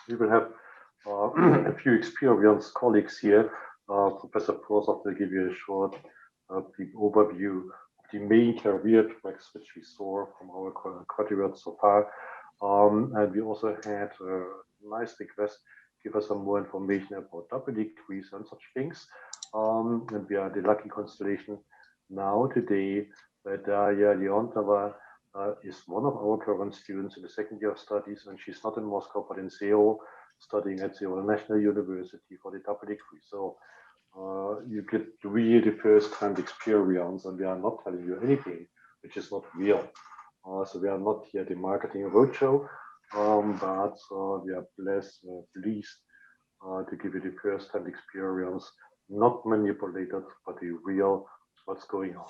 We will have a few experienced colleagues here. Professor Prosov will give you a short brief overview of the main career tracks which we saw from our graduates so far. And we also had a nice request, give us some more information about double degrees and such things. And we are the lucky constellation now today that Daria Leontieva is one of our current students in the second year of studies, and she's not in Moscow, but in Seoul, studying at Seoul National University for the double degree. So you get really the first-hand experience, and we are not telling you anything which is not real. So we are not here at the marketing roadshow, but we are pleased to give you the first-hand experience, not manipulated, but the real what's going on.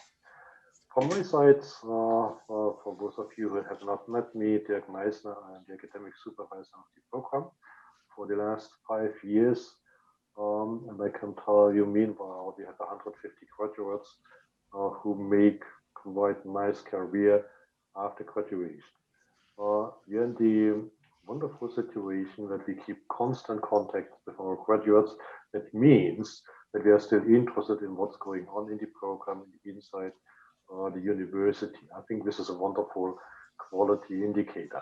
From my side, for those of you who have not met me, Dirk Meissner, I am the academic supervisor of the program for the last 5 years. And I can tell you, meanwhile, we have 150 graduates who make quite nice career after graduation. We are in the wonderful situation that we keep constant contact with our graduates. That means that we are still interested in what's going on in the program, inside the university. I think this is a wonderful quality indicator.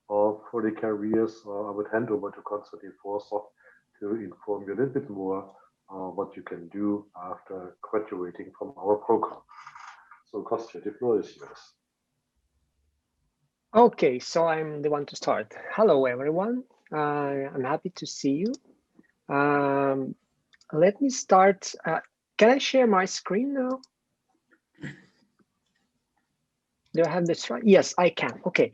For the careers, I would hand over to Konstantin Forsov to inform you a little bit more what you can do after graduating from our program. So Kostya, the floor is yours. Okay, so I'm the one to start. Hello, everyone. I'm happy to see you. Let me start. Can I share my screen now? Do I have this right? Yes, I can. Okay.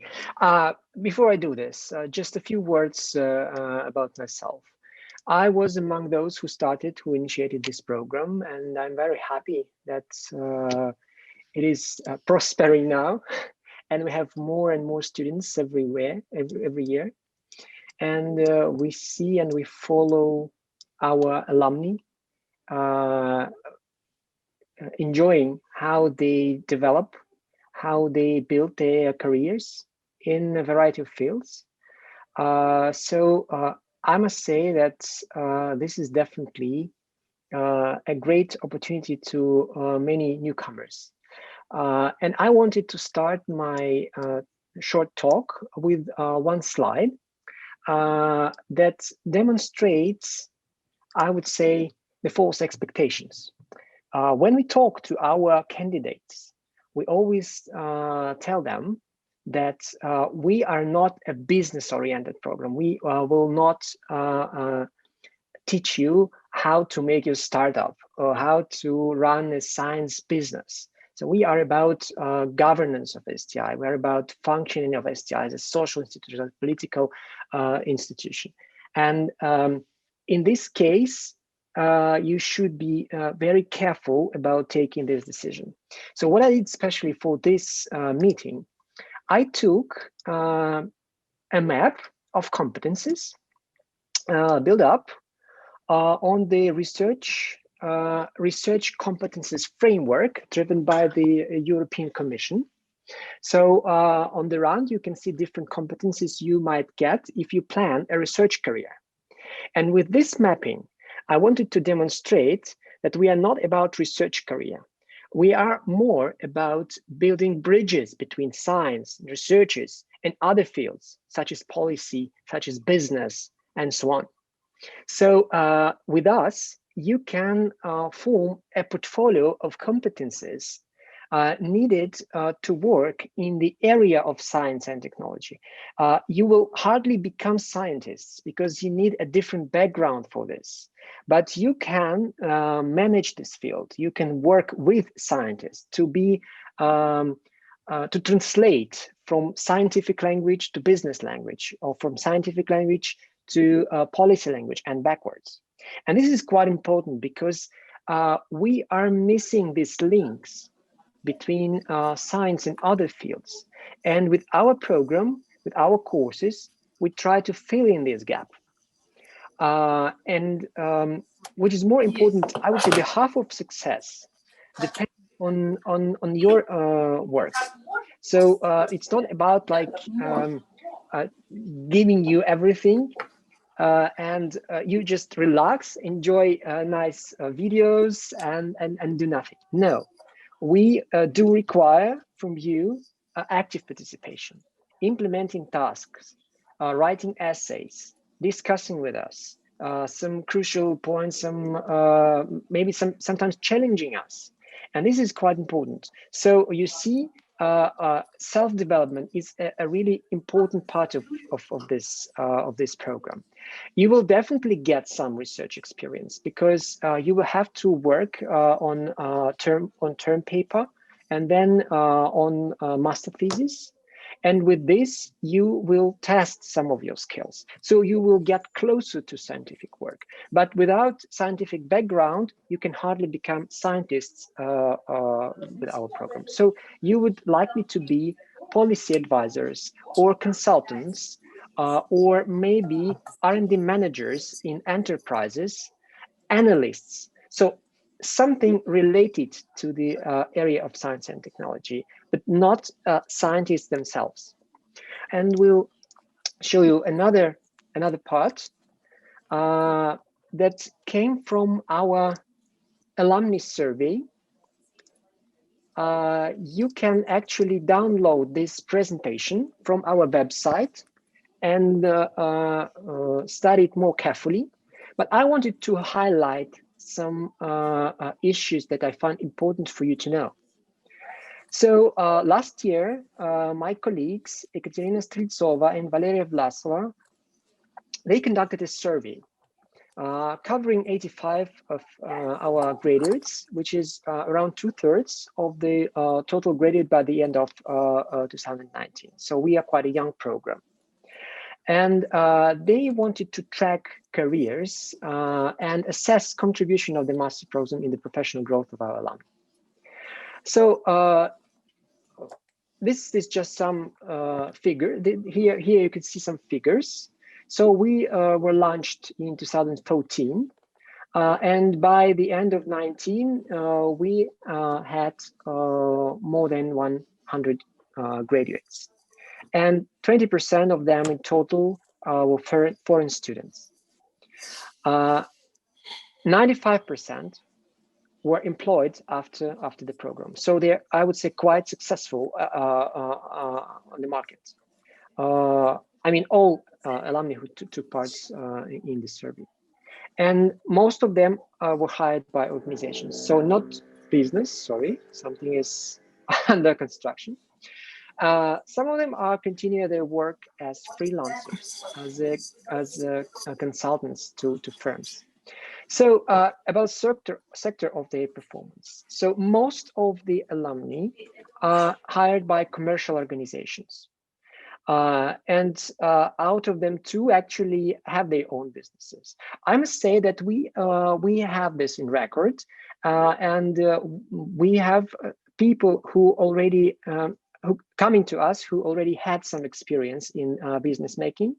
Before I do this, just a few words about myself. I was among those who initiated this program, and I'm very happy that it is prospering now, and we have more and more students everywhere, every year. And we see and we follow our alumni enjoying how they develop, how they build their careers in a variety of fields. So I must say that this is definitely a great opportunity to many newcomers. And I wanted to start my short talk with one slide that demonstrates, I would say, the false expectations. When we talk to our candidates, we always tell them that we are not a business-oriented program. We will not teach you how to make your startup or how to run a science business. So we are about governance of STI. We're about functioning of STI as a social institution, a political institution. And in this case, you should be very careful about taking this decision. So what I did especially for this meeting, I took a map of competencies built up on the research competencies framework driven by the European Commission. So on the round, you can see different competencies you might get if you plan a research career. And with this mapping, I wanted to demonstrate that we are not about research career. We are more about building bridges between science, researchers, and other fields, such as policy, such as business, and so on. So with us, you can form a portfolio of competences needed to work in the area of science and technology. You will hardly become scientists because you need a different background for this. But you can manage this field. You can work with scientists to be to translate from scientific language to business language, or from scientific language to policy language and backwards. And this is quite important because we are missing these links between science and other fields. And with our program, with our courses, we try to fill in this gap. Which is more important, I would say the half of success depends on your work. So it's not about like giving you everything and you just relax, enjoy nice videos, and do nothing. No, we do require from you active participation, implementing tasks, writing essays, discussing with us some crucial points, maybe sometimes challenging us. And this is quite important. So you see, self-development is a really important part of this program. You will definitely get some research experience because you will have to work on term paper and then on master thesis. And with this, you will test some of your skills. So you will get closer to scientific work. But without scientific background, you can hardly become scientists with our program. So you would likely to be policy advisors or consultants, or maybe R&D managers in enterprises, analysts. So something related to the area of science and technology, but not scientists themselves. And we'll show you another part that came from our alumni survey. You can actually download this presentation from our website and study it more carefully. But I wanted to highlight some issues that I find important for you to know. So last year, my colleagues, Ekaterina Streltsova and Valeria Vlasova, they conducted a survey covering 85 of our graduates, which is around 2/3 of the total graduate by the end of 2019. So we are quite a young program. And they wanted to track careers and assess contribution of the master program in the professional growth of our alumni. So this is just some figure. Here you can see some figures. So we were launched in 2014. And by the end of 19, we had more than 100 graduates. And 20% of them in total were foreign students. 95% were employed after the program. So they're, I would say, quite successful on the market. I mean, all alumni who took part in this survey. And most of them were hired by organizations. So not business, sorry, something is under construction. Some of them are continuing their work as freelancers, as consultants to firms. So about sector of their performance. So most of the alumni are hired by commercial organizations. And out of them, 2 actually have their own businesses. I must say that we have this in record, and we have people who already who coming to us who already had some experience in business making,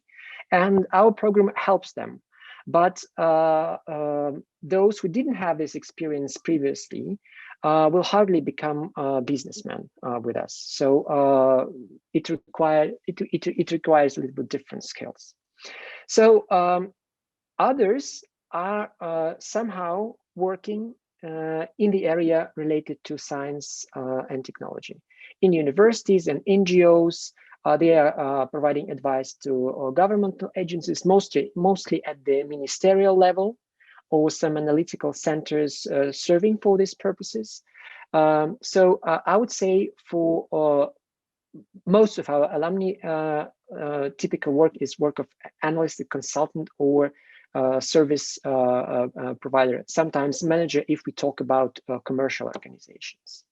and our program helps them. But those who didn't have this experience previously will hardly become businessmen with us. So it requires a little bit different skills. So others are somehow working in the area related to science and technology. In universities and NGOs, they are providing advice to governmental agencies, mostly at the ministerial level, or some analytical centers serving for these purposes. So I would say for most of our alumni, typical work is work of analyst, consultant, or service provider, sometimes manager if we talk about commercial organizations.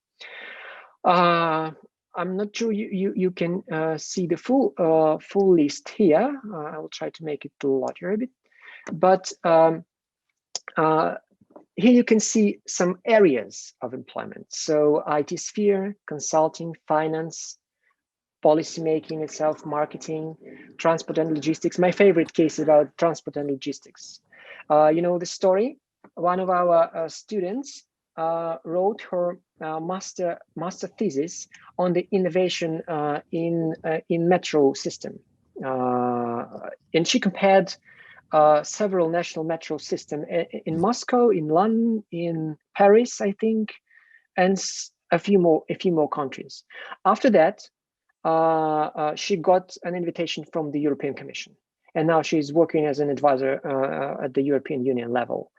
I'm not sure you can see the full list here. I will try to make it larger a bit, but here you can see some areas of employment. So IT sphere, consulting, finance, policymaking itself, marketing, transport and logistics. My favorite case is about transport and logistics. You know the story? One of our students wrote her master thesis on the innovation in metro system, and she compared several national metro systems in Moscow, in London, in Paris, I think, and a few more countries. After that, she got an invitation from the European Commission, and now she's working as an advisor at the European Union level,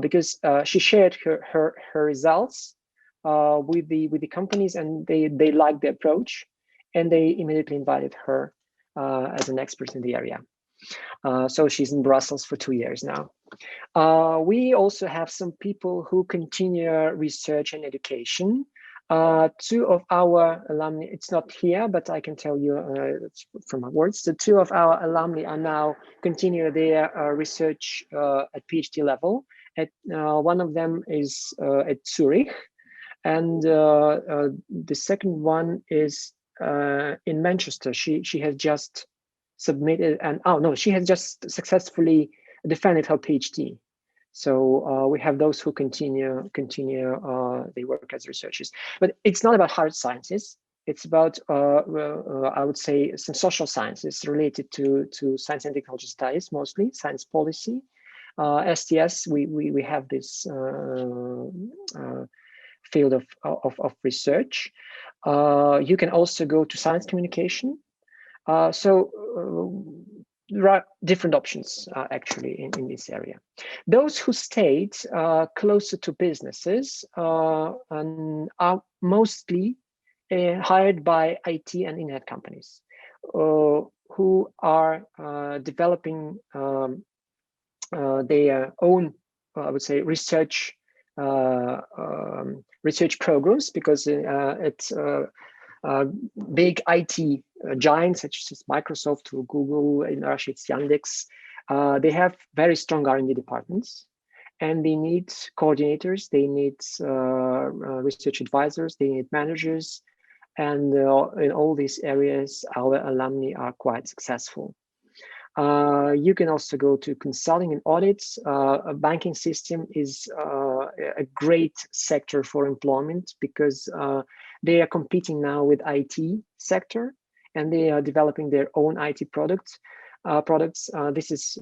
because she shared her results with the companies, and they liked the approach, and they immediately invited her as an expert in the area. So she's in Brussels for 2 years now. We also have some people who continue research and education. Two of our alumni, it's not here, but I can tell you from my words, the two of our alumni are now continue their research at PhD level. One of them is at Zurich, and the second one is in Manchester. She has just submitted, and she has just successfully defended her PhD. So we have those who continue they work as researchers. But it's not about hard sciences. It's about I would say some social sciences related to science and technology studies, mostly science policy. STS, we have this field of research. You can also go to science communication. There are different options actually in this area. Those who stayed closer to businesses are mostly hired by IT and internet companies who are developing their own, I would say, research programs, because it's big IT giants such as Microsoft or Google, in Russia it's Yandex. They have very strong R&D departments, and they need coordinators, they need research advisors, they need managers, and in all these areas our alumni are quite successful. You can also go to consulting and audits. A banking system is a great sector for employment, because they are competing now with IT sector, and they are developing their own IT products. This is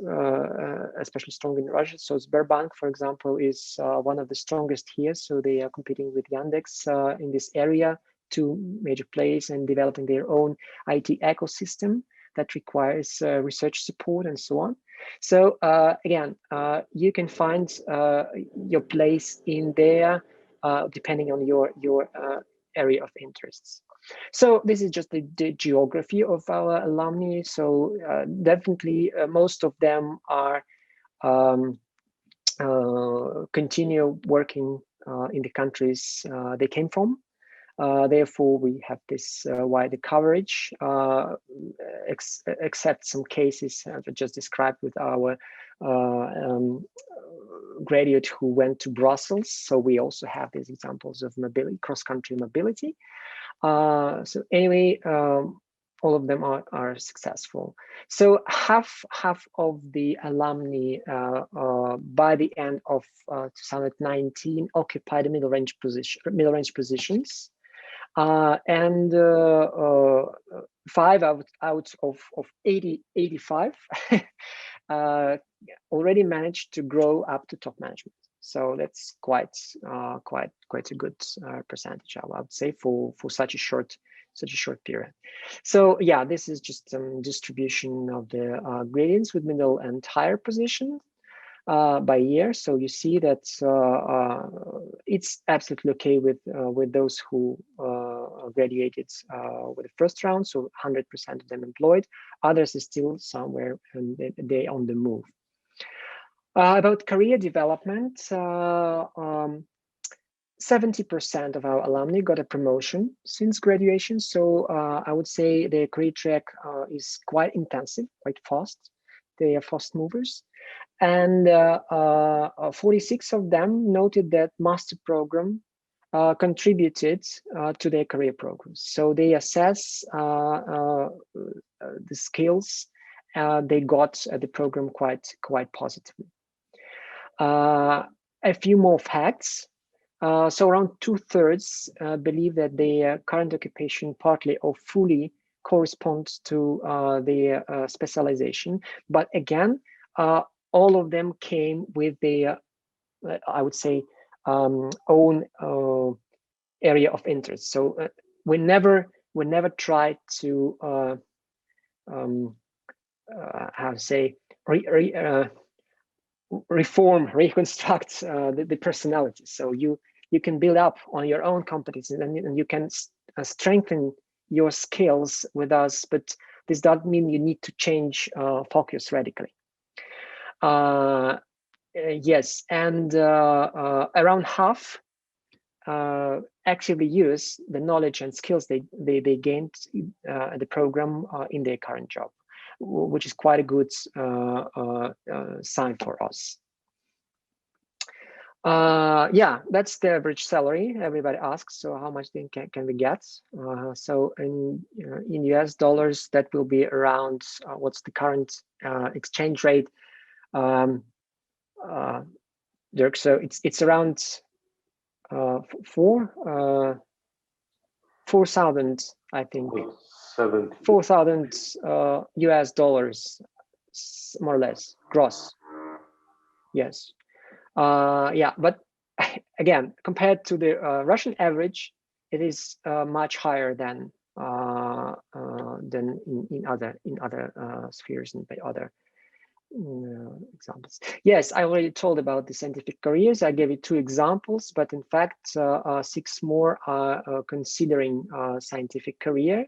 especially strong in Russia. So Sberbank, for example, is one of the strongest here. So they are competing with Yandex in this area, two major players, and developing their own IT ecosystem that requires research support and so on. So again, you can find your place in there depending on your area of interests. So this is just the geography of our alumni. So definitely most of them are continue working in the countries they came from. Therefore, we have this wider coverage, except some cases I just described with our graduate who went to Brussels. So we also have these examples of mobility, cross-country mobility. So anyway, all of them are successful. So half of the alumni by the end of 2019 occupied middle range positions. And 5 out of 85 already managed to grow up to top management. So that's quite a good percentage, I would say, for such a short period. So yeah, this is just some distribution of the gradients with middle and higher positions by year. So you see that it's absolutely okay with those who graduated with the first round. So 100% of them employed. Others are still somewhere and they on the move. About career development, 70% of our alumni got a promotion since graduation. So I would say their career track is quite intensive, quite fast. They are fast movers. And 46 of them noted that master program contributed to their career progress. So they assess the skills they got at the program quite positively. A few more facts. So around 2/3 believe that their current occupation partly or fully corresponds to their specialization. But again, all of them came with their, I would say, own area of interest. So we never tried to how to say reconstruct the personality. So you can build up on your own competencies, and you can strengthen your skills with us, but this doesn't mean you need to change focus radically. Yes, and around half actively use the knowledge and skills they gained the program in their current job, which is quite a good sign for us. Yeah, that's the average salary everybody asks. So how much then can we get? So in US dollars, that will be around what's the current exchange rate, Dirk? So it's around 4,000, I think. 4,000 US dollars, more or less, gross. Yes. Yeah, but again, compared to the Russian average, it is much higher than in other spheres and by other examples. Yes, I already told about the scientific careers. I gave you 2 examples, but in fact, 6 more are considering scientific career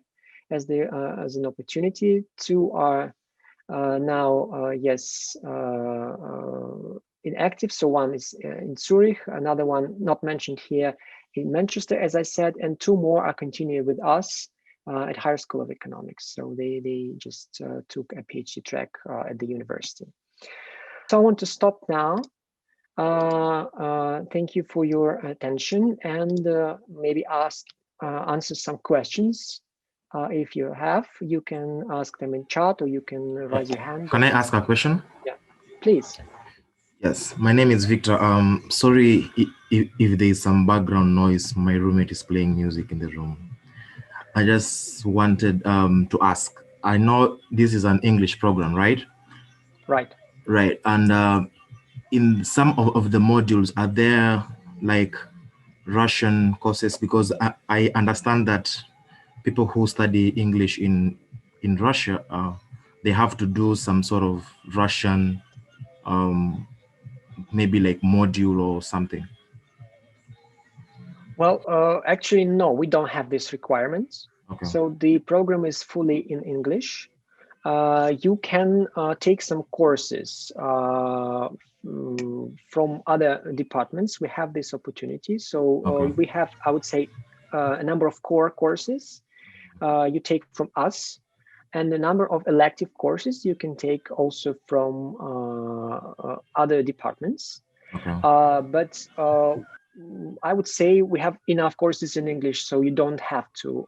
as an opportunity. 2 are now, yes, inactive. So one is in Zurich, another one not mentioned here in Manchester, as I said, and 2 more are continuing with us at Higher School of Economics. So they just took a PhD track at the university. So I want to stop now. Thank you for your attention, and maybe answer some questions. If you have, you can ask them in chat, or you can raise your hand. Can I ask a question? Yeah, please. Yes, my name is Victor. Sorry if there is some background noise. My roommate is playing music in the room. I just wanted to ask. I know this is an English program, right? Right. Right. And in some of the modules, are there like Russian courses? Because I understand that people who study English in Russia, they have to do some sort of Russian maybe like module or something. Well, actually, no, we don't have this requirement. Okay. So the program is fully in English. You can take some courses from other departments. We have this opportunity. So Okay. we have, I would say, a number of core courses you take from us, and a number of elective courses you can take also from other departments. Okay. But I would say we have enough courses in English, so you don't have to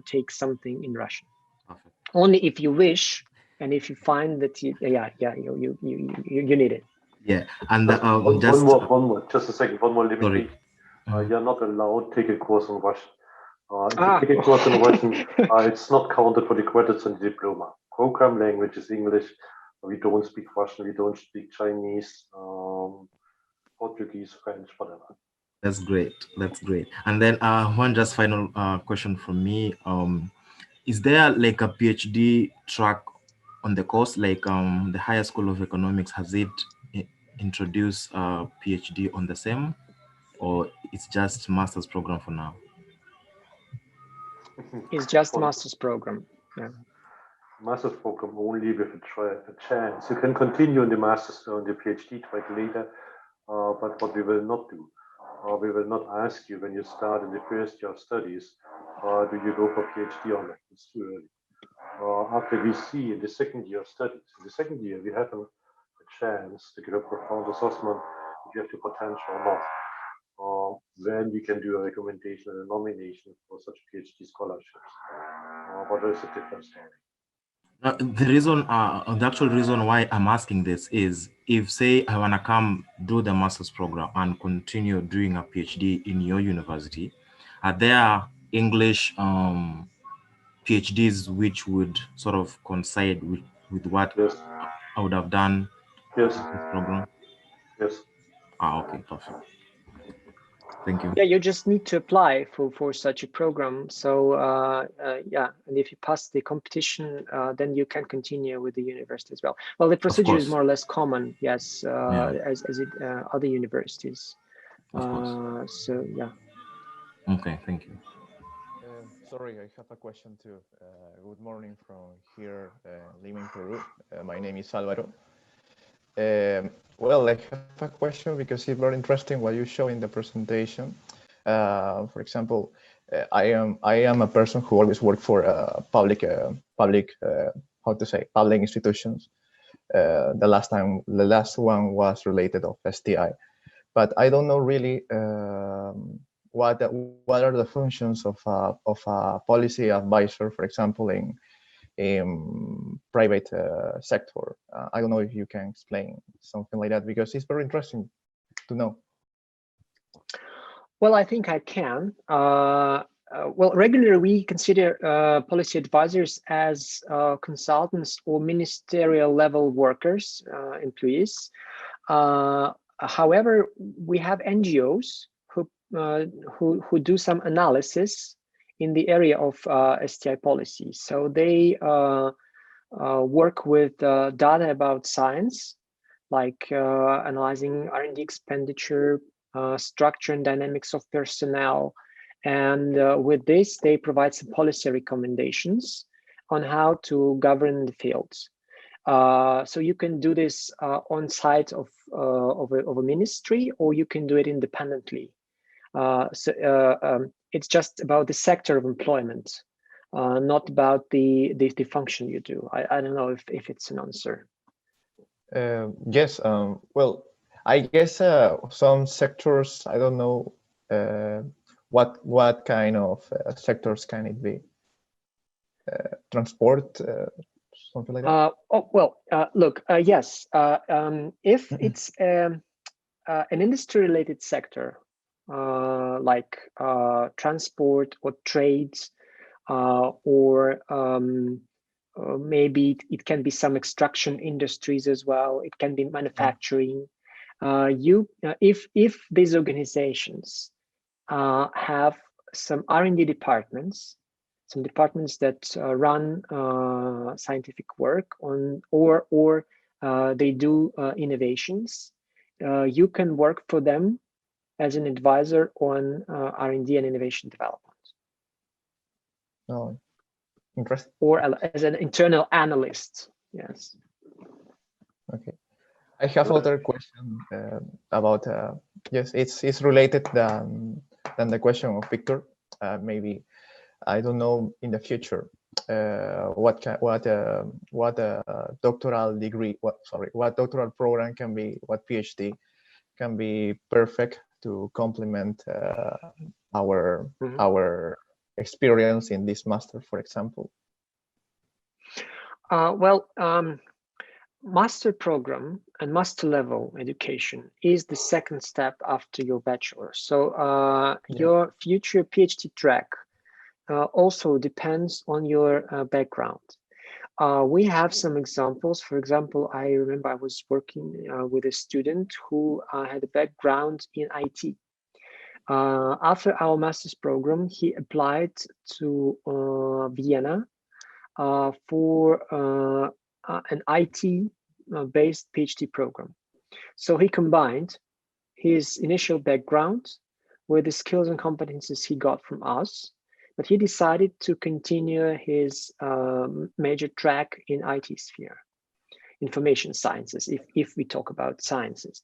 take something in Russian. Perfect. Only if you wish, and if you find that you need it. Yeah, and one more, just a second, one more limitation. Sorry. You're not allowed to take a course in Russian. If you take a course in Russian, it's not counted for the credits in the diploma. Program language is English. We don't speak Russian. We don't speak Chinese, Portuguese, French, whatever. That's great. That's great. And then one just final question from me. Is there like a PhD track on the course, like the Higher School of Economics? Has it introduced a PhD on the same, or it's just master's program for now? It's just master's program. Yeah. Master's program only with a chance. You can continue on the master's on the PhD track later, but what we will not do, we will not ask you when you start in the first year of studies, do you go for PhD or not? It's too early. After we see in the second year of studies, in the second year we have a chance to give a profound assessment if you have the potential or not. Then we can do a recommendation and a nomination for such PhD scholarships. But it's a different story. The actual reason why I'm asking this is, if say I want to come do the master's program and continue doing a PhD in your university, are there English PhDs which would sort of coincide with what? Yes. I would have done Yes. this program? Yes. Okay, perfect. Thank you. Yeah, you just need to apply for such a program. So yeah, and if you pass the competition, then you can continue with the university as well. Well, the procedure is more or less common, yes, as other universities. Of course. So yeah. Okay, thank you. Sorry, I have a question too. Good morning from here, Lima, Peru. My name is Álvaro. Well, I have a question because it's very interesting what you show in the presentation. For example, I am a person who always worked for public institutions. The last one was related of STI, but I don't know really what are the functions of a policy advisor, for example, in private sector. I don't know if you can explain something like that because it's very interesting to know. Well, I think I can. Well, regularly we consider policy advisors as consultants or ministerial level workers, employees. However, we have NGOs who do some analysis in the area of STI policy. So they work with data about science, like analyzing R&D expenditure, structure and dynamics of personnel. And with this, they provide some policy recommendations on how to govern the fields. So you can do this on site of a ministry, or you can do it independently. It's just about the sector of employment, not about the function you do. I don't know if it's an answer. Yes. Well, I guess some sectors, I don't know what kind of sectors can it be? Transport, something like that. Look, yes. If it's an industry-related sector, like transport or trades, or maybe it can be some extraction industries as well. It can be manufacturing. If these organizations have some R&D departments, some departments that run scientific work on, or they do innovations, you can work for them as an advisor on R&D and innovation development. Oh, interesting. Or as an internal analyst, yes. Okay. I have other question about, yes, it's related than the question of Victor. Maybe, I don't know, in the future, what doctoral degree, what doctoral program can be, what PhD can be perfect to complement our experience in this master, for example? Master program and master level education is the second step after your bachelor. So your future PhD track also depends on your background. We have some examples. For example, I remember I was working with a student who had a background in IT. After our master's program, he applied to Vienna for an IT-based PhD program. So he combined his initial background with the skills and competencies he got from us, but he decided to continue his major track in IT sphere, information sciences, if we talk about sciences.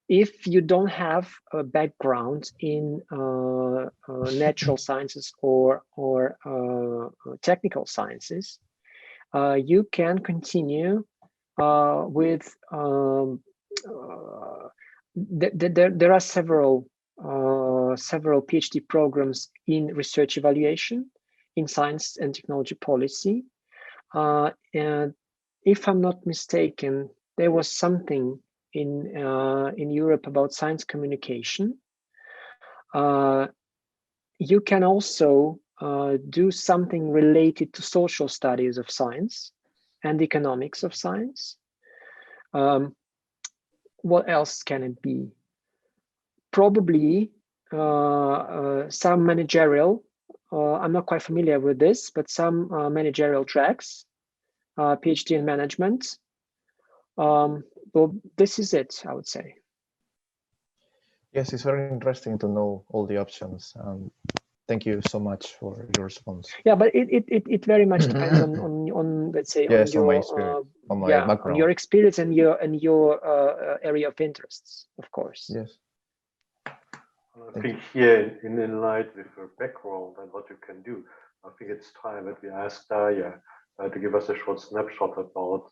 If you don't have a background in natural sciences or technical sciences, you can continue with there are several PhD programs in research evaluation, in science and technology policy, and if I'm not mistaken, there was something in Europe about science communication. You can also do something related to social studies of science and economics of science. What else can it be? Probably some managerial. I'm not quite familiar with this, but some managerial tracks, PhD in management. Well, this is it, I would say. Yes, it's very interesting to know all the options. Thank you so much for your response. Yeah, but it very much depends on let's say, yes, on your on my yeah, background, on your experience and your area of interests, of course. Yes. I think here, in light with your background and what you can do, I think it's time that we ask Daria to give us a short snapshot about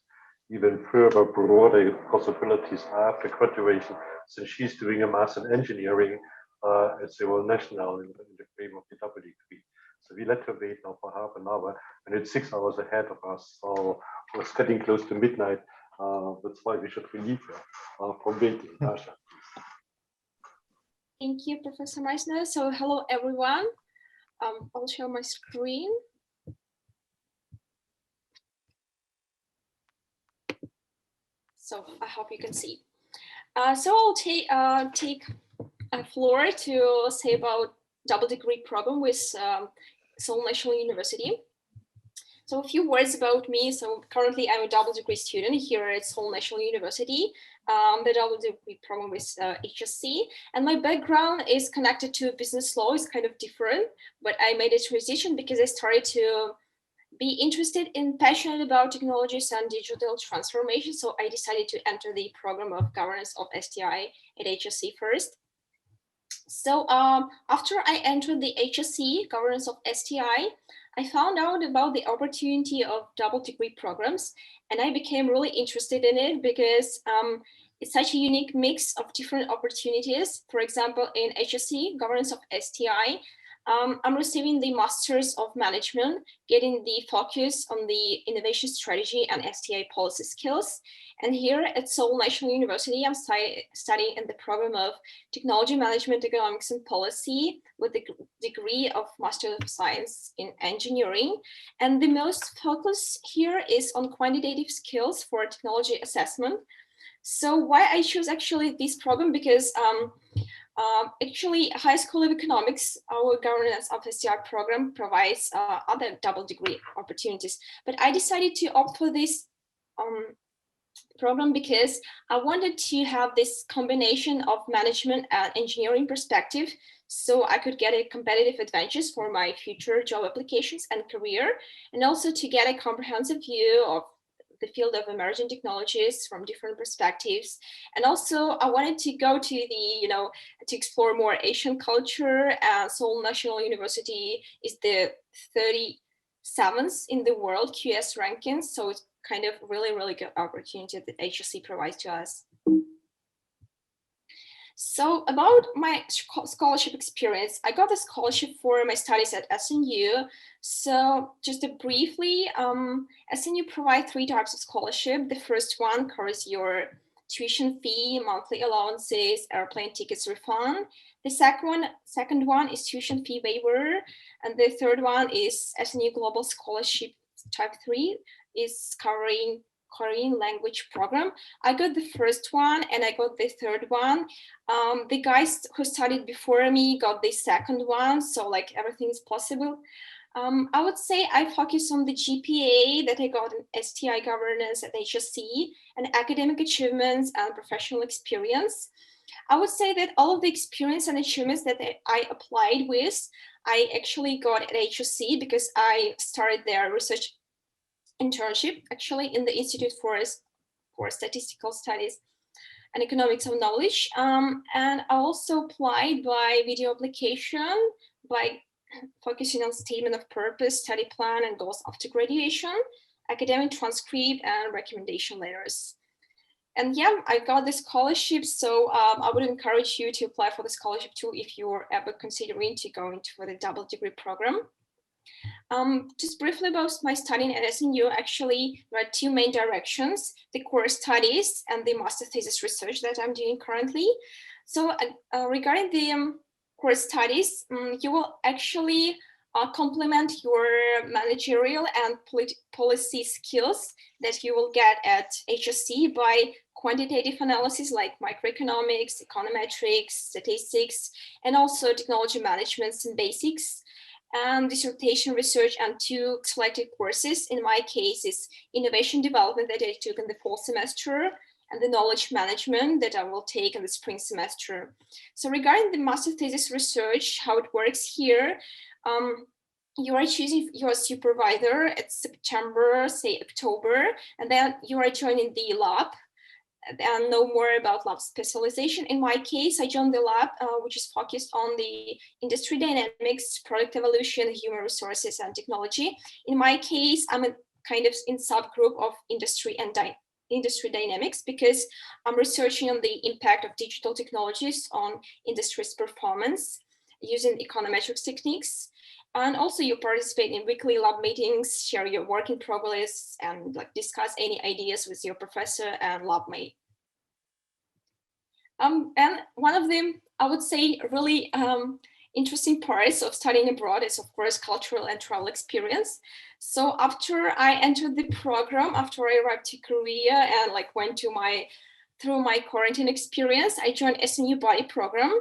even further broader possibilities after graduation, since she's doing a master in engineering at Seoul National in the frame of the double degree. So we let her wait now for half an hour, and it's 6 hours ahead of us. So it's getting close to midnight. That's why we should relieve her from waiting. Dasha. Thank you, Professor Meissner. So hello, everyone. I'll share my screen. So I hope you can see. So I'll take a floor to say about double degree program with Seoul National University. So a few words about me. So currently I'm a double degree student here at Seoul National University, the double degree program with HSC. And my background is connected to business law. It's kind of different, but I made a transition because I started to be interested and passionate about technologies and digital transformation. So I decided to enter the program of governance of STI at HSC first. So after I entered the HSC governance of STI, I found out about the opportunity of double degree programs, and I became really interested in it because it's such a unique mix of different opportunities. For example, in HSC governance of STI, I'm receiving the Masters of Management, getting the focus on the innovation strategy and STI policy skills. And here at Seoul National University, I'm studying in the program of Technology Management, Economics and Policy with the degree of Master of Science in Engineering. And the most focus here is on quantitative skills for technology assessment. So why I choose actually this program, because actually, High School of Economics, our governance of STI program provides other double degree opportunities. But I decided to opt for this program because I wanted to have this combination of management and engineering perspective, so I could get a competitive advantage for my future job applications and career, and also to get a comprehensive view of the field of emerging technologies from different perspectives. And also I wanted to go to the, to explore more Asian culture. Seoul National University is the 37th in the world QS rankings. So it's kind of really good opportunity that HSC provides to us. So about my scholarship experience, I got a scholarship for my studies at SNU. So just briefly, SNU provides 3 types of scholarship. The first one covers your tuition fee, monthly allowances, airplane tickets refund. The second one is tuition fee waiver. And the third one is SNU Global Scholarship Type 3, is covering Korean language program. I got the first one and I got the third one. The guys who studied before me got the second one, so like everything is possible. I would say I focus on the GPA that I got in STI governance at HSC and academic achievements and professional experience. I would say that all of the experience and achievements that I applied with, I actually got at HSC because I started their research internship actually in the Institute for Statistical Studies and Economics of Knowledge. And I also applied by video application, by focusing on statement of purpose, study plan, and goals after graduation, academic transcript, and recommendation letters. And yeah, I got the scholarship. So I would encourage you to apply for the scholarship too if you're ever considering to go into the double degree program. Just briefly about my studying at SNU, actually, there are 2 main directions, the core studies and the master thesis research that I'm doing currently. So regarding the core studies, you will actually complement your managerial and policy skills that you will get at HSC by quantitative analysis like microeconomics, econometrics, statistics, and also technology management and basics, and dissertation research, and 2 selected courses. In my case, is innovation development that I took in the fall semester, and the knowledge management that I will take in the spring semester. So regarding the master thesis research, how it works here, you are choosing your supervisor at September, say October, and then you are joining the lab and know more about lab specialization. In my case, I joined the lab, which is focused on the industry dynamics, product evolution, human resources, and technology. In my case, I'm kind of in subgroup of industry and industry dynamics, because I'm researching on the impact of digital technologies on industry's performance using econometrics techniques. And also you participate in weekly lab meetings, share your work in progress, and like discuss any ideas with your professor and lab mate. And one of the, I would say, really interesting parts of studying abroad is, of course, cultural and travel experience. So after I entered the program, after I arrived to Korea and like went to through my quarantine experience, I joined SNU Body program,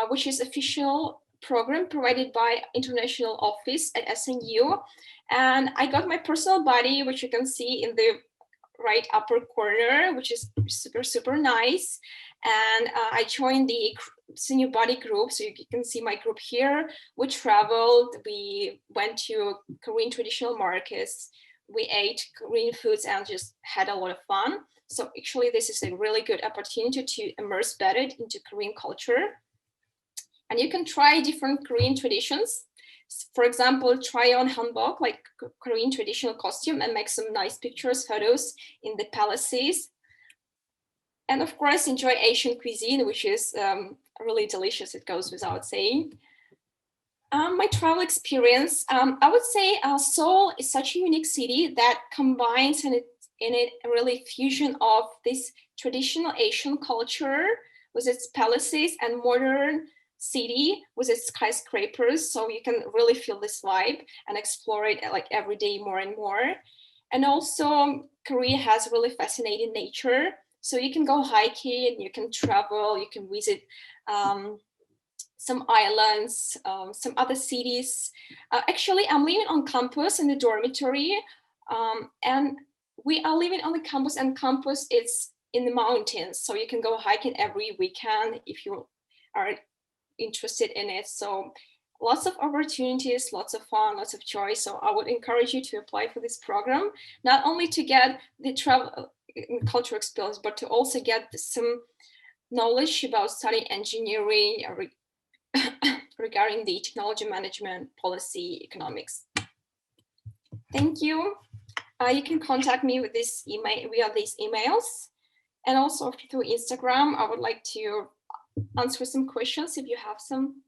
which is official program provided by international office at SNU. And I got my personal body, which you can see in the right upper corner, which is super, super nice. And I joined the SNU Body group. So you can see my group here. We traveled, we went to Korean traditional markets, we ate Korean foods and just had a lot of fun. So actually this is a really good opportunity to immerse better into Korean culture. And you can try different Korean traditions. For example, try on hanbok, like Korean traditional costume, and make some nice pictures, photos in the palaces. And of course, enjoy Asian cuisine, which is really delicious, it goes without saying. My travel experience, I would say Seoul is such a unique city that combines in it a really fusion of this traditional Asian culture with its palaces and modern city with its skyscrapers. So you can really feel this vibe and explore it like every day more and more. And also Korea has really fascinating nature. So you can go hiking, you can travel, you can visit some islands, some other cities. Actually, I'm living on campus in the dormitory, and we are living on the campus, and campus is in the mountains. So you can go hiking every weekend if you are interested in it. So lots of opportunities, lots of fun, lots of joy. So I would encourage you to apply for this program, not only to get the travel cultural experience, but to also get some knowledge about studying engineering regarding the technology management, policy, economics. Thank you. You can contact me with this email via these emails, and also through Instagram. I would like to answer some questions if you have some.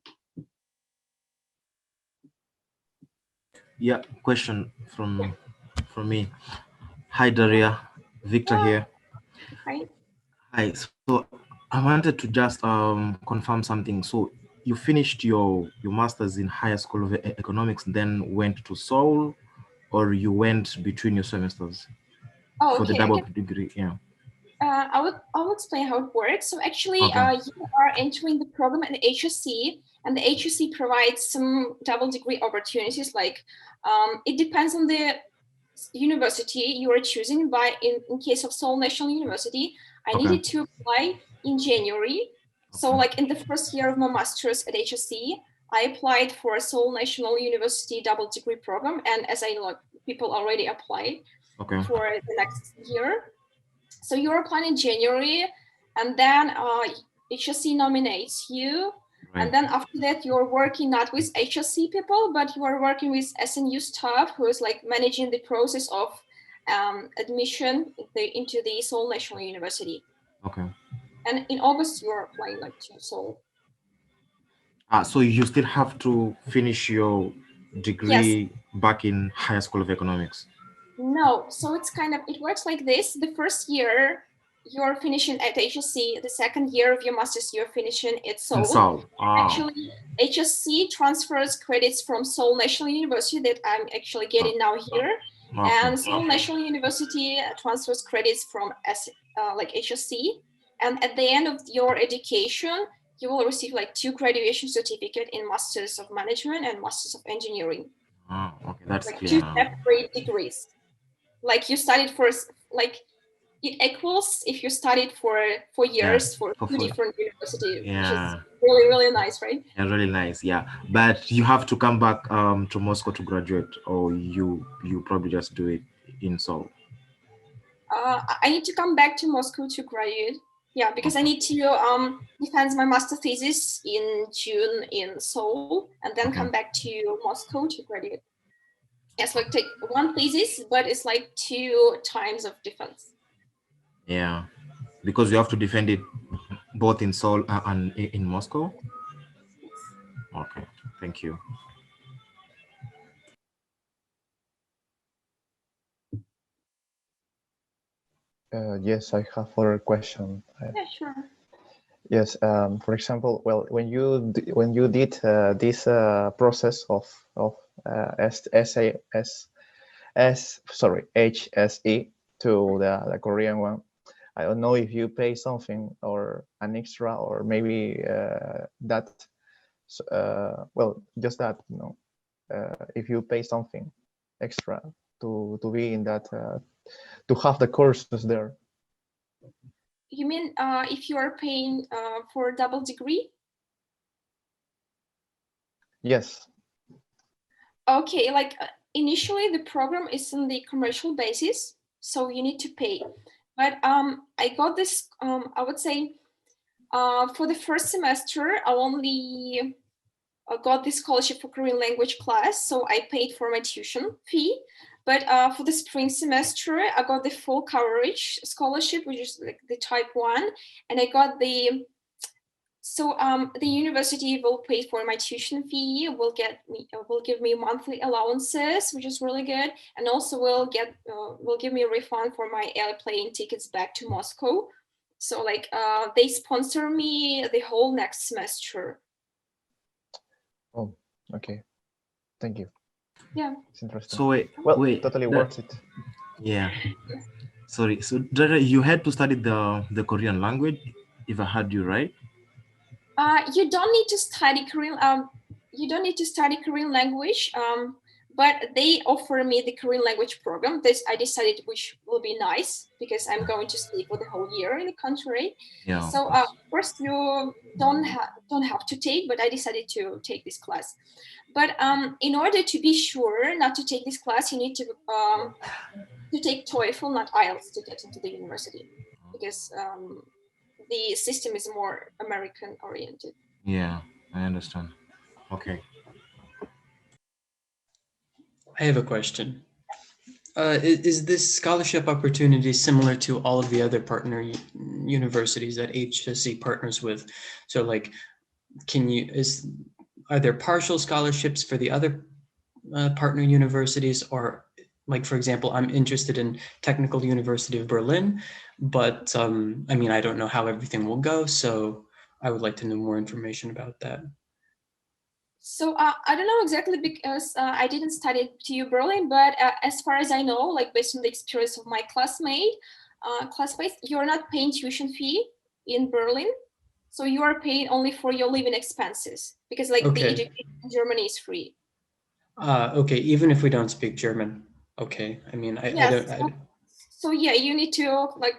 Yeah, question from me. Hi Daria, Victor here. Hi. Hi. So I wanted to just confirm something. So you finished your master's in Higher School of Economics, then went to Seoul, or you went between your semesters for the double degree? Yeah. I will explain how it works. So actually, you are entering the program at the HSC, and the HSC provides some double degree opportunities. Like it depends on the university you are choosing. In case of Seoul National University, I needed to apply in January. So like in the first year of my master's at HSC, I applied for a Seoul National University double degree program, and as I know, people already applied for the next year. So you're applying in January, and then HSC nominates you. Right. And then after that, you're working not with HSC people, but you are working with SNU staff who is like managing the process of admission into the Seoul National University. Okay. And in August, you're applying like to Seoul. So you still have to finish your degree back in Higher School of Economics? No, so it's kind of, it works like this. The first year, you're finishing at HSC, the second year of your master's, you're finishing at Seoul. In Seoul. Oh. Actually, HSC transfers credits from Seoul National University that I'm actually getting now here. Okay. And Seoul National University transfers credits from like HSC. And at the end of your education, you will receive like 2 graduation certificates in Masters of Management and Masters of Engineering. Oh, okay, that's like clear 2 separate degrees. Like you studied for, like it equals if you studied for 4 years for 2 different universities, which is really, really nice, right? Yeah, really nice. Yeah, but you have to come back to Moscow to graduate, or you probably just do it in Seoul. I need to come back to Moscow to graduate. Yeah, because I need to defend my master thesis in June in Seoul, and then come back to Moscow to graduate. Yes, like take 1 thesis, but it's like 2 times of defense. Yeah, because you have to defend it both in Seoul and in Moscow. Okay, thank you. Yes, I have a question. Yeah, sure. Yes, for example, well, when you did this process of HSE to the Korean one, I don't know if you pay something or an extra, or maybe that, well, just that, you know, if you pay something extra to be in that, to have the courses there. You mean if you are paying for a double degree? Yes. Okay, like initially the program is on the commercial basis, so you need to pay. But I got this, I would say, for the first semester, I only got this scholarship for Korean language class, so I paid for my tuition fee. But for the spring semester, I got the full coverage scholarship, which is like the type 1, and I got the, so the university will pay for my tuition fee, will give me monthly allowances, which is really good, and also will give me a refund for my airplane tickets back to Moscow. So like they sponsor me the whole next semester. Oh, okay. Thank you. Yeah. It's interesting. So wait, totally worth it. Yeah. Sorry. So Daria, you had to study the Korean language, if I heard you right? You don't need to study Korean. You don't need to study Korean language. But they offer me the Korean language program. This I decided which will be nice because I'm going to stay for the whole year in the country. Yeah. So first you don't have to take, but I decided to take this class. But in order to be sure not to take this class, you need to take TOEFL, not IELTS, to get into the university, because the system is more American oriented. Yeah, I understand. Okay. I have a question. Is this scholarship opportunity similar to all of the other partner universities that HSC partners with? So like, are there partial scholarships for the other partner universities? Or like, for example, I'm interested in Technical University of Berlin, but I mean, I don't know how everything will go. So I would like to know more information about that. So I don't know exactly because I didn't study at TU Berlin, but as far as I know, like based on the experience of my classmates, you're not paying tuition fee in Berlin. So you are paying only for your living expenses because like the education in Germany is free. Okay, even if we don't speak German. Okay, I mean, I don't. So yeah, you need to like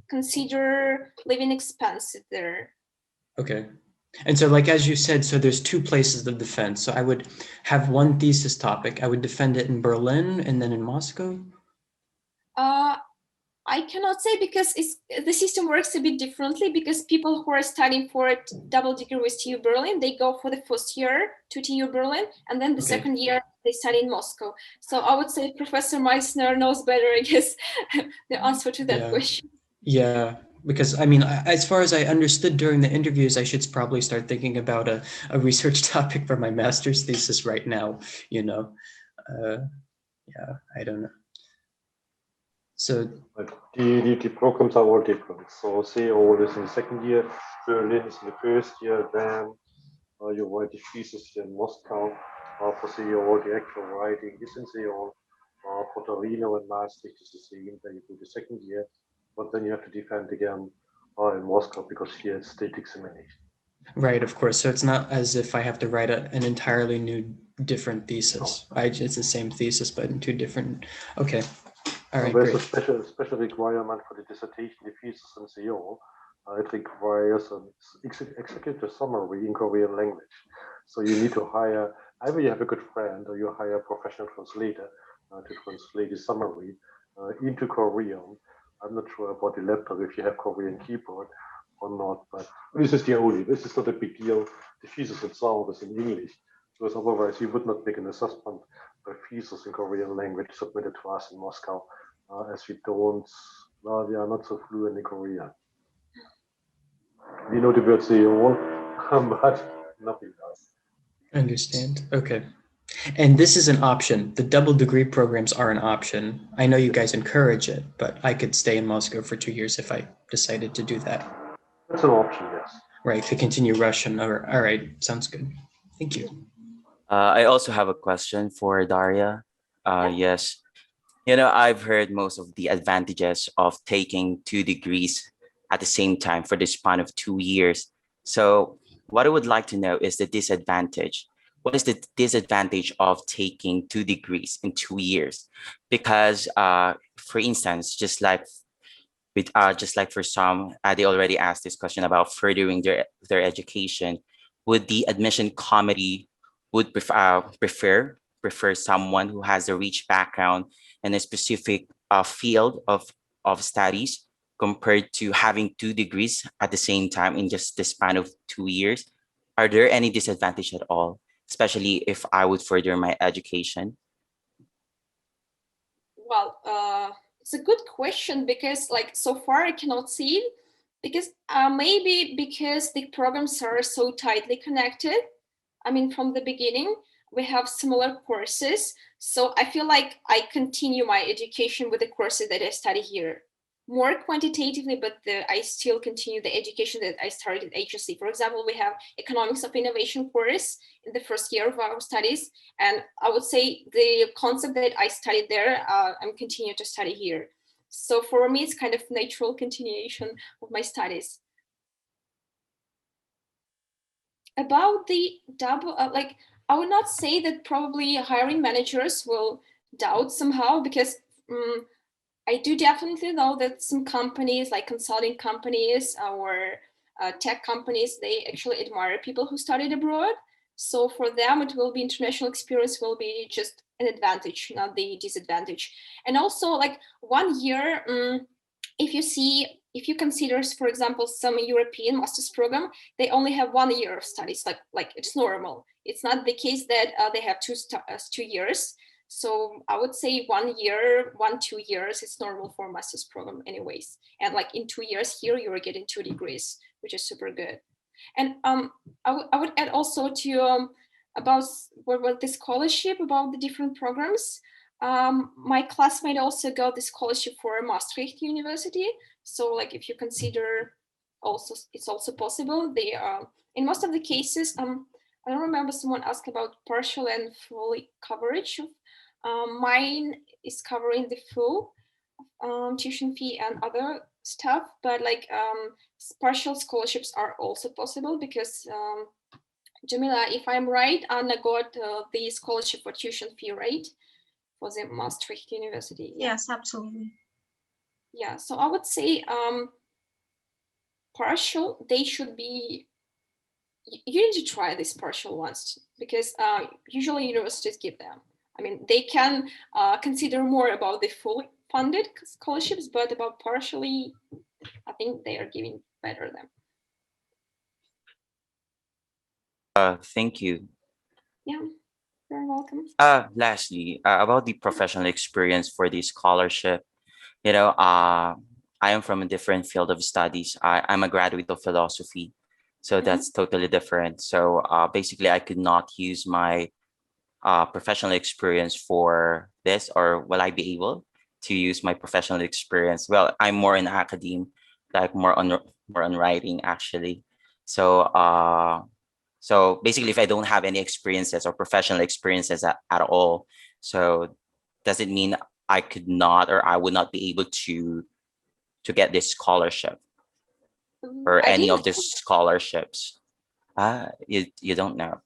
consider living expenses there. Okay. And so like, as you said, so there's 2 places of defense. So I would have one thesis topic. I would defend it in Berlin and then in Moscow. I cannot say because the system works a bit differently, because people who are studying for a double degree with TU Berlin, they go for the first year to TU Berlin, and then the second year they study in Moscow. So I would say Professor Meissner knows better, I guess, the answer to that question. Yeah. Because I mean, as far as I understood during the interviews, I should probably start thinking about a research topic for my master's thesis right now, you know. Yeah, I don't know. So But the programs are all different. So Seoul is in the second year, Berlin is in the first year, then you write the thesis here in Moscow. For Seoul, the actual writing is in Seoul. For Torino and Maastricht is the same. Then you do the second year, but then you have to defend again in Moscow because here it's state examination. right, of course. So it's not as if I have to write an entirely new, different thesis. No. It's the same thesis, but in two different. Okay. All right. There's Great. a special requirement for the dissertation, the thesis in Seoul. It requires an executive summary in Korean language. So you need to hire, either you have a good friend or you hire a professional translator to translate the summary into Korean. I'm not sure about the laptop if you have Korean keyboard or not, but this is this is not a big deal. The thesis itself is in English, because otherwise you would not make an assessment of thesis in Korean language submitted to us in Moscow, as we don't, well, we are not so fluent in Korean. We know the word Seoul, but nothing else. Understand. Okay. And this is an option. The double degree programs are an option. I know you guys encourage it, but I could stay in Moscow for 2 years if I decided to do that. That's an option, yes. Right, to continue Russian. All right, sounds good. Thank you. I also have a question for Daria. Yes, I've heard most of the advantages of taking 2 degrees at the same time for the span of 2 years. So what I would like to know is the disadvantage. What is the disadvantage of taking 2 degrees in 2 years? Because, for instance, just like for some, they already asked this question about furthering their education. Would the admission committee would prefer someone who has a rich background in a specific field of studies compared to having 2 degrees at the same time in just the span of 2 years? Are there any disadvantage at all, especially if I would further my education? Well, it's a good question because so far I cannot see because maybe because the programs are so tightly connected. I mean, from the beginning, we have similar courses. So I feel like I continue my education with the courses that I study here more quantitatively, but I still continue the education that I started at HSC. For example, we have economics of innovation course in the first year of our studies. And I would say the concept that I studied there, I'm continuing to study here. So for me, it's kind of natural continuation of my studies. About the double, I would not say that probably hiring managers will doubt somehow because I do definitely know that some companies like consulting companies or tech companies, they actually admire people who studied abroad. So for them, it will be international experience will be just an advantage, not the disadvantage. And also 1 year, if you consider, for example, some European master's program, they only have 1 year of studies, like it's normal. It's not the case that they have 2 years. So I would say 1 year, 2 years, it's normal for master's program anyways. And in 2 years here, you're getting 2 degrees, which is super good. And I would add also to about what the scholarship, about the different programs. My classmate also got the scholarship for Maastricht University. So if you consider also, it's also possible. They in most of the cases, I don't remember someone asked about partial and full coverage of mine is covering the full tuition fee and other stuff, but partial scholarships are also possible because Dzhamilya, if I'm right, Anna got the scholarship for tuition fee, right? For the Maastricht University. Yes, absolutely. Yeah, so I would say partial, they should be, you need to try these partial ones because usually universities give them. I mean, they can consider more about the fully funded scholarships, but about partially, I think they are giving better than. Thank you. Yeah, you're welcome. Lastly, about the professional experience for the scholarship, I am from a different field of studies. I'm a graduate of philosophy, so that's totally different. So basically, I could not use my professional experience for this, or will I be able? to use my professional experience. Well, I'm more in academe, like more on writing actually. So so basically, if I don't have any experiences or professional experiences at all, so does it mean I could not, or I would not be able to get this scholarship or I any didn't of these scholarships? You don't know.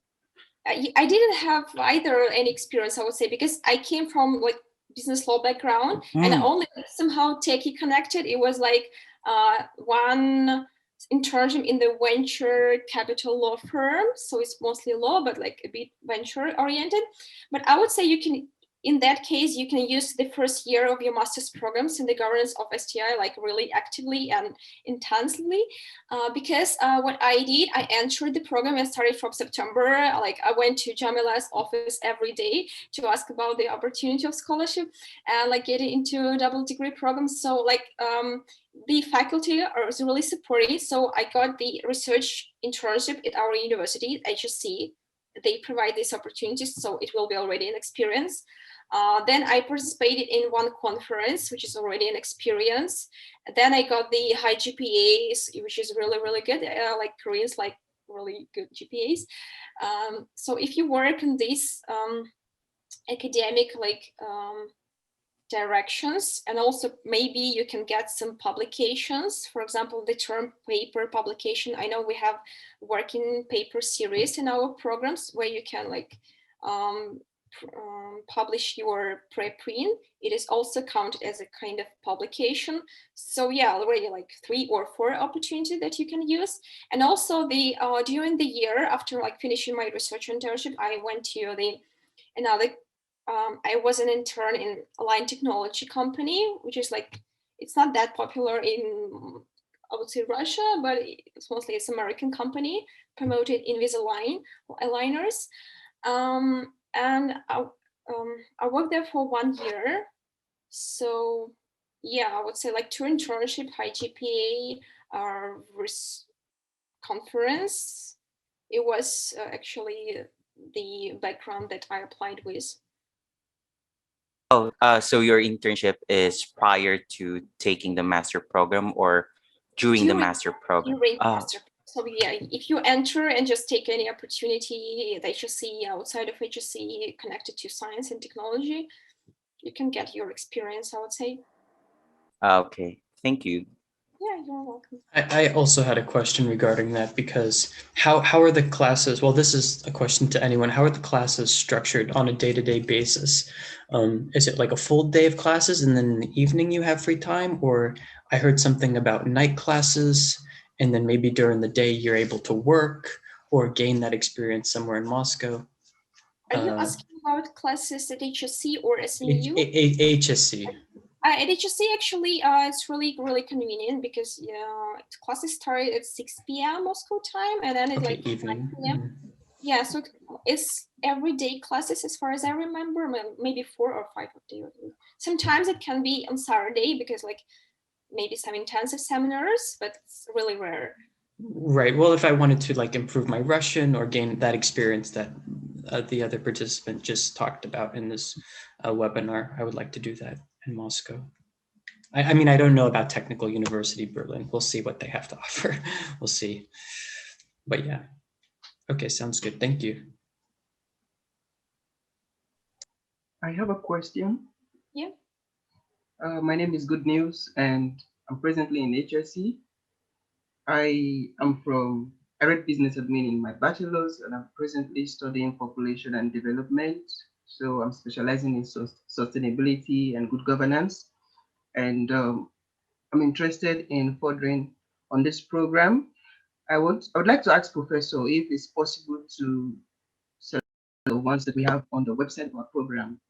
I didn't have either any experience, I would say, because I came from like business law background and only somehow techie connected. It was like one internship in the venture capital law firm. So it's mostly law, but like a bit venture oriented. But I would say you can, in that case, you can use the first year of your master's programs in the governance of STI like really actively and intensely, because what I did, I entered the program and started from September. Like I went to Dzhamilya's office every day to ask about the opportunity of scholarship and like getting into double degree programs. So like the faculty are really supportive. So I got the research internship at our university, HSC. They provide these opportunities, so it will be already an experience. Then I participated in one conference, which is already an experience. Then I got the high GPAs, which is really, really good. Like Koreans like really good GPAs. So if you work in these academic like directions, and also maybe you can get some publications, for example, the term paper publication. I know we have working paper series in our programs where you can like publish your preprint. It is also counted as a kind of publication. So yeah, already like 3 or 4 opportunities that you can use. And also the during the year after like finishing my research internship, I went to the another I was an intern in a line technology company, which is like, it's not that popular in, I would say, Russia, but it's mostly it's American company, promoted Invisalign aligners. And I worked there for 1 year. So yeah, I would say like 2 internship, high GPA, conference. It was actually the background that I applied with. Oh, so your internship is prior to taking the master program or during the master program? During master. So yeah, if you enter and just take any opportunity at HSC, outside of HSC, connected to science and technology, you can get your experience, I would say. Okay, thank you. Yeah, you're welcome. I also had a question regarding that, because how are the classes, well, this is a question to anyone, how are the classes structured on a day-to-day basis? Is it like a full day of classes and then in the evening you have free time? Or I heard something about night classes and then maybe during the day you're able to work or gain that experience somewhere in Moscow. Are you asking about classes at HSC or SNU? HSC. At HSC, actually, it's really, really convenient because classes start at 6 p.m. Moscow time, and then it's like evening. 9 p.m. Yeah, so it's everyday classes as far as I remember, maybe 4 or 5 of the day. Sometimes it can be on Saturday because like maybe some intensive seminars, but it's really rare. Right. Well, if I wanted to like improve my Russian or gain that experience that the other participant just talked about in this webinar, I would like to do that in Moscow. I mean, I don't know about Technical University Berlin. We'll see what they have to offer. We'll see. But yeah. Okay, sounds good. Thank you. I have a question. Yeah. My name is Good News, and I'm presently in HSC. I read business admin in my bachelor's, and I'm presently studying population and development. So I'm specializing in sustainability and good governance. And I'm interested in furthering on this program. I would like to ask Professor if it's possible to select the ones that we have on the website of our program,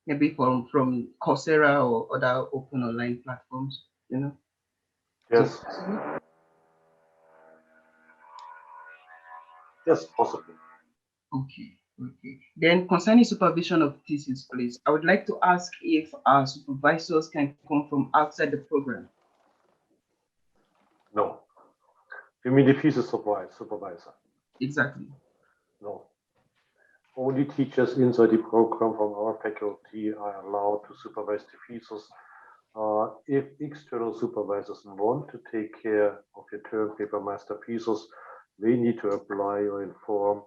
maybe from Coursera or other open online platforms, you know? Yes. Yes, possibly. Okay. Then concerning supervision of thesis, please, I would like to ask if our supervisors can come from outside the program. No. You mean the thesis supervisor? Exactly. No. Only teachers inside the program from our faculty are allowed to supervise the thesis. If external supervisors want to take care of your term paper master thesis, they need to apply or inform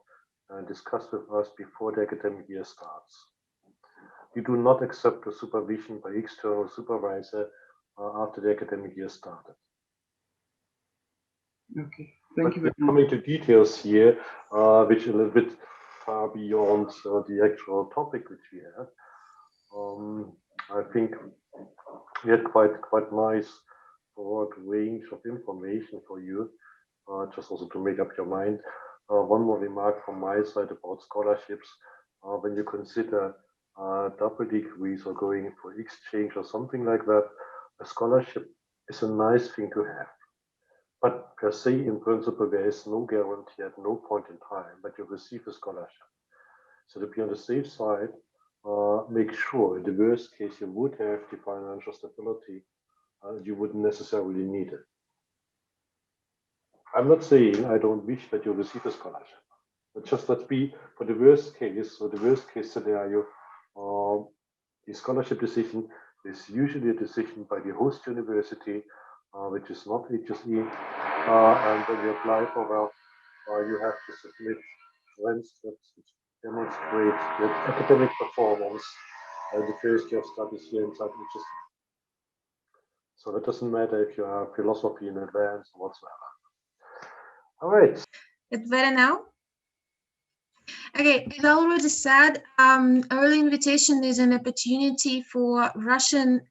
and discuss with us before the academic year starts. We do not accept the supervision by external supervisor after the academic year started. Okay, thank you very much. Coming to details here, which are a little bit far beyond the actual topic which we had. I think we had quite nice broad range of information for you, just also to make up your mind. One more remark from my side about scholarships. When you consider double degrees or going for exchange or something like that, a scholarship is a nice thing to have. But per se, in principle, there is no guarantee at no point in time that you receive a scholarship. So to be on the safe side, make sure in the worst case you would have the financial stability, you wouldn't necessarily need it. I'm not saying I don't wish that you receive a scholarship, but just let's be for the worst case, so the worst case scenario, the scholarship decision is usually a decision by the host university, which is not HSE, and when you apply for that, you have to submit transcripts which demonstrate your academic performance the first year of studies here inside HSE. So it doesn't matter if you have philosophy in advance or whatsoever. All right. It's better now? Okay, as I already said, early invitation is an opportunity for Russian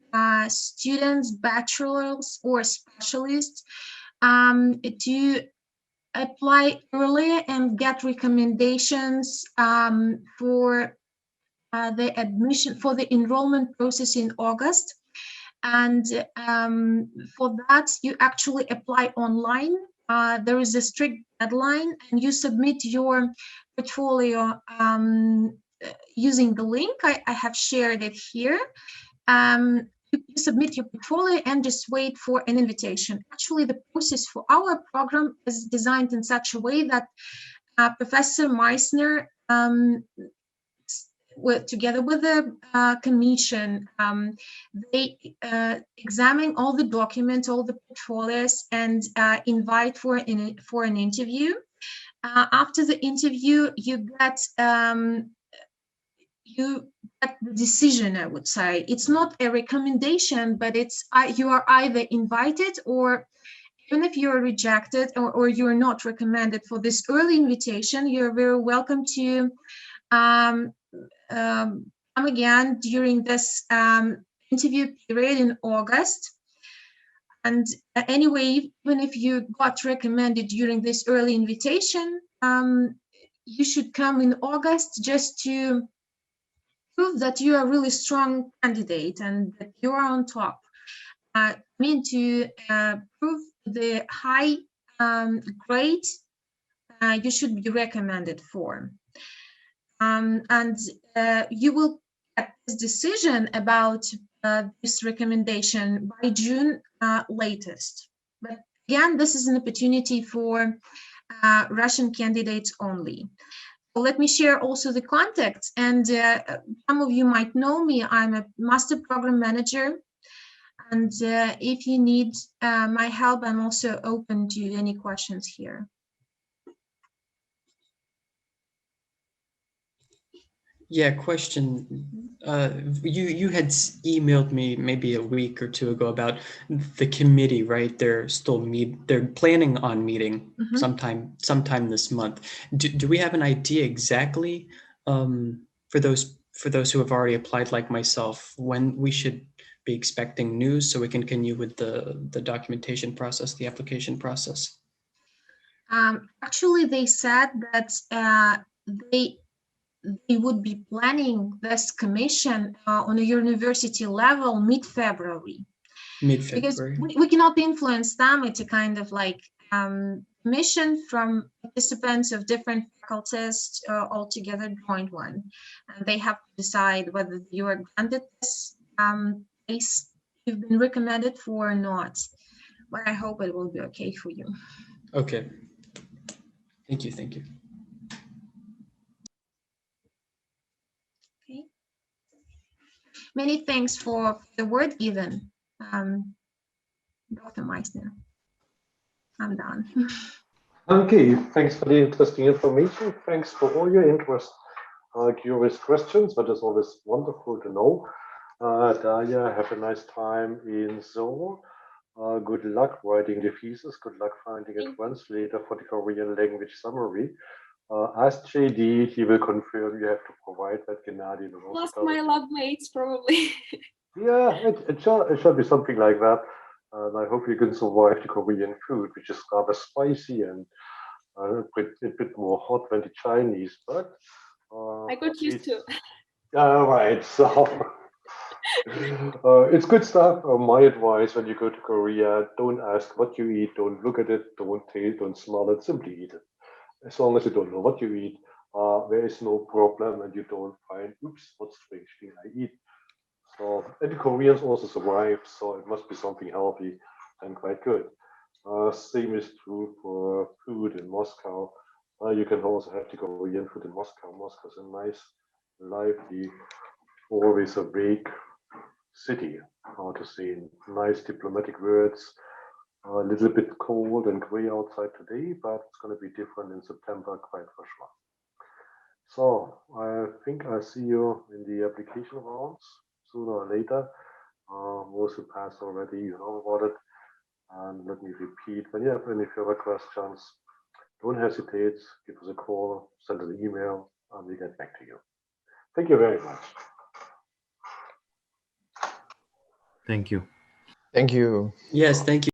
students, bachelors or specialists to apply early and get recommendations for the admission, for the enrollment process in August. And for that, you actually apply online. There is a strict deadline, and you submit your portfolio using the link. I have shared it here. You submit your portfolio and just wait for an invitation. Actually, the process for our program is designed in such a way that Professor Meissner, together with the commission, they examine all the documents, all the portfolios, and invite for an interview. After the interview, you get the decision, I would say. It's not a recommendation, but it's you are either invited, or even if you're rejected or you're not recommended for this early invitation, you're very welcome to come again during this interview period in August. And anyway, even if you got recommended during this early invitation, you should come in August just to prove that you are a really strong candidate and that you are on top. I mean, to prove the high grade you should be recommended for. And you will get this decision about this recommendation by June latest. But again, this is an opportunity for Russian candidates only. So let me share also the contacts. And some of you might know me. I'm a master program manager. And if you need my help, I'm also open to any questions here. Yeah, question. You had emailed me maybe a week or two ago about the committee, right? They're planning on meeting sometime this month. Do we have an idea exactly for those who have already applied, like myself, when we should be expecting news so we can continue with the documentation process, the application process? Actually, they said that they would be planning this commission on a university level mid-February. Because we cannot influence them. It's a kind of like mission from participants of different faculties all together joined one. And they have to decide whether you are granted this place you've been recommended for or not. But I hope it will be okay for you. Okay. Thank you. Many thanks for the word given, Dr. Meissner. I'm done. Okay, thanks for the interesting information. Thanks for all your interest, curious questions, but it's always wonderful to know. Daria, have a nice time in Seoul. Good luck writing the thesis. Good luck finding a translator for the Korean language summary. Ask JD, he will confirm you have to provide that Gennady. Plus my lab mates, probably. Yeah, it shall be something like that. And I hope you can survive the Korean food, which is rather spicy and a bit more hot than the Chinese, but I got used to. All right, so it's good stuff. My advice when you go to Korea, don't ask what you eat, don't look at it, don't taste, don't smell it, simply eat it. As long as you don't know what you eat, there is no problem, and you don't find, oops, what strange thing I eat. So, and the Koreans also survive, so it must be something healthy and quite good. Same is true for food in Moscow. You can also have the Korean food in Moscow. Moscow is a nice, lively, always awake city. How to say nice diplomatic words. A little bit cold and gray outside today, but it's going to be different in September, quite for sure. So I think I'll see you in the application rounds sooner or later. Most who passed already, you know about it. And let me repeat, when you have any further questions, don't hesitate, give us a call, send an email, and we get back to you. Thank you very much. Thank you. Thank you. Yes, thank you.